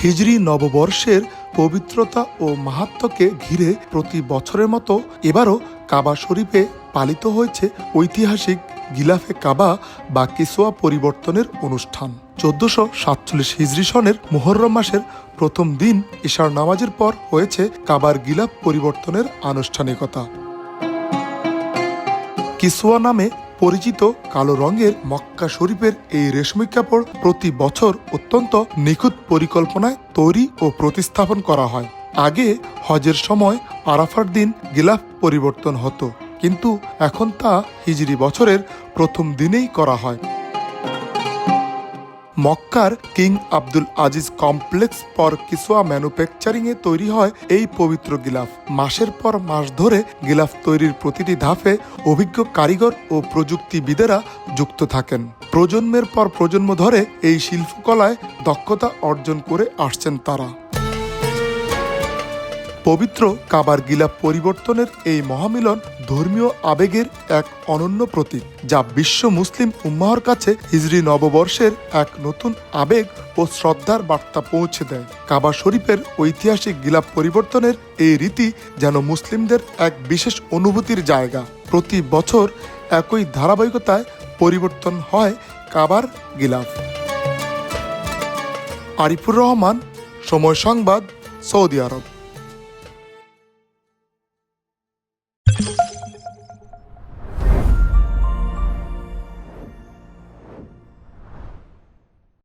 হিজরি নববর্ষের পবিত্রতা ও মাহাত্ম্যকে ঘিরে প্রতি বছরের মতো এবারও কাবা শরীফে পালিত হয়েছে ঐতিহাসিক গিলাফে কাবা বা কিসওয়া পরিবর্তনের অনুষ্ঠান। 1447 হিজরি সনের মুহররম মাসের প্রথম দিন ইশার নামাজের পর হয়েছে কাবার গিলাফ পরিবর্তনের আনুষ্ঠানিকতা। কিসওয়া নামে পরিচিত কালো রঙের মক্কা শরীফের এই রেশমি কাপড় প্রতি বছর অত্যন্ত নিখুঁত পরিকল্পনায় তৈরি ও প্রতিস্থাপন করা হয়। আগে হজের সময় আরাফার দিন গিলাফ পরিবর্তন হতো, কিন্তু এখন তা হিজরি বছরের প্রথম দিনেই করা হয়। মক্কার King Abdul Aziz Complex for Kiswa ম্যানুফ্যাকচারিংয়ে তৈরি হয় এই পবিত্র গিলাফ। মাসের পর মাস ধরে গিলাফ তৈরির প্রতিটি ধাপে অভিজ্ঞ কারিগর ও প্রযুক্তিবিদেরা যুক্ত থাকেন। প্রজন্মের পর প্রজন্ম ধরে এই শিল্পকলায় দক্ষতা অর্জন করে আসছেন তারা। পবিত্র কাবার গিলাফ পরিবর্তনের এই মহামিলন ধর্মীয় আবেগের এক অনন্য প্রতীক, যা বিশ্ব মুসলিম উম্মাহর কাছে হিজরি নববর্ষের এক নতুন আবেগ ও শ্রদ্ধার বার্তা পৌঁছে দেয়। কাবা শরীফের ঐতিহাসিক গিলাফ পরিবর্তনের এই রীতি যেন মুসলিমদের এক বিশেষ অনুভূতির জায়গা। প্রতি বছর একই ধারাবাহিকতায় পরিবর্তন হয় কাবার গিলাফ। আরিফুর রহমান, সময় সংবাদ, সৌদি আরব।